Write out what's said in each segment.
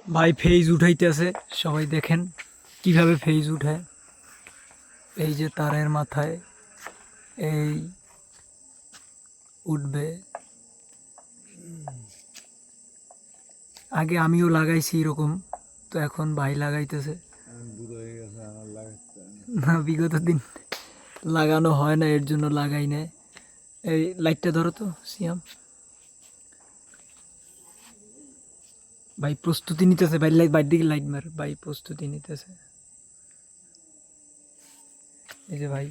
ভাই ফেজ উঠাইতেছে, সবাই দেখেন কিভাবে ফেজ উঠায়। এই যে তারের মাথায় এই উঠবে। আগে আমিও লাগাইছি এরকম, তো এখন ভাই লাগাইতেছে। না, বিগত দিন লাগানো হয় না, এর জন্য লাগাই না। এই লাইটটা ধরো তো সিয়াম ভাই, প্রস্তুতি নিতেছে ভাই, বাইর দিকে লাইট মার ভাই, প্রস্তুতি নিতেছে। এই যে ভাই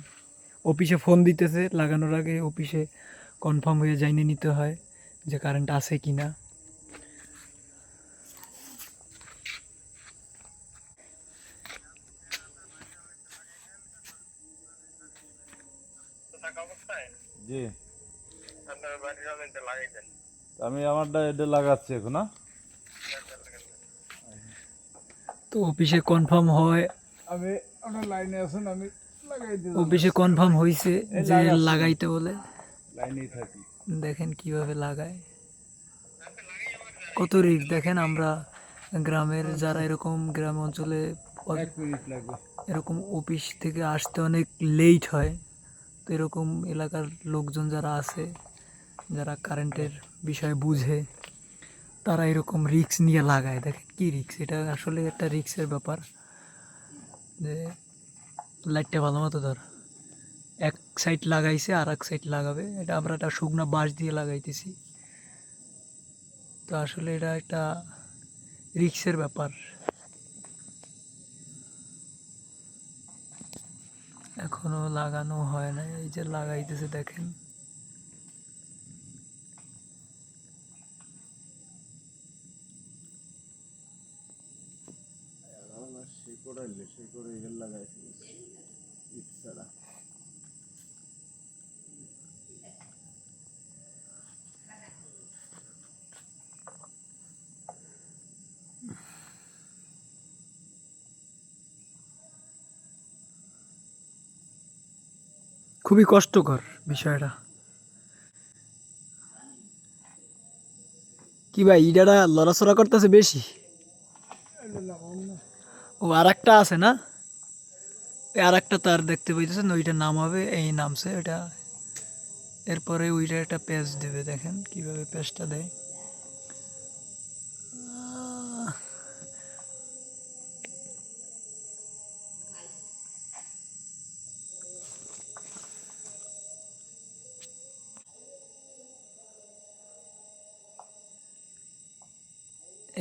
অফিসে ফোন দিতেছে, লাগানোর আগে অফিসে কনফার্ম হয়ে জানিয়ে নিতে হয় যে কারেন্ট আছে কি না। জি, আমি আমারটা এটা লাগাচ্ছি এখন। তো অফিসে কনফার্ম হয়, আমি আপনার লাইনে আছেন, আমি লাগাই দিই। অফিসে কনফার্ম হয়েছে যে লাগাইতে বলে। লাইনেই থাকি। দেখেন কিভাবে লাগায়, কত রিস্ক দেখেন। আমরা গ্রামের যারা এরকম গ্রাম অঞ্চলে 1 মিনিট লাগবে। এরকম অফিস থেকে আসতে অনেক লেট হয়, তো এরকম এলাকার লোকজন যারা আছে, যারা কারেন্টের বিষয় বুঝে, তারা এরকম রিস্ক নিয়ে লাগায়। দেখেন কি রিস্ক, এটা আসলে একটা রিস্কের ব্যাপার। যে লাইটটা ভালো মতো ধর, এক সাইড লাগাইছে আর এক সাইড লাগাবে, এটা আমরা একটা শুকনা বাঁশ দিয়ে লাগাইতেছি। তো আসলে এটা একটা রিস্কের ব্যাপার। এখনো লাগানো হয় না, এই যে লাগাইতেছে দেখেন। খুবই কষ্টকর বিষয়টা। কি ভাই, ইডারা লড়াচড়া করতেছে বেশি। ও আর একটা আছে না, আর একটা তার দেখতে পাইতেছেন, ওইটা নামাবে, এই নামছে ওইটা। এরপরে ওইটা একটা প্যাচ দেবে, দেখেন কিভাবে প্যাচটা দেয়।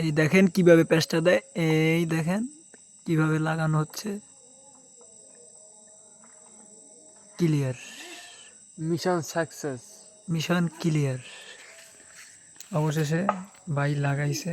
এই দেখেন কিভাবে প্যাচটা দেয়, এই দেখেন কিভাবে লাগানো হচ্ছে। Clear, mission success. Mission clear. অবশেষে ভাই লাগাইছে।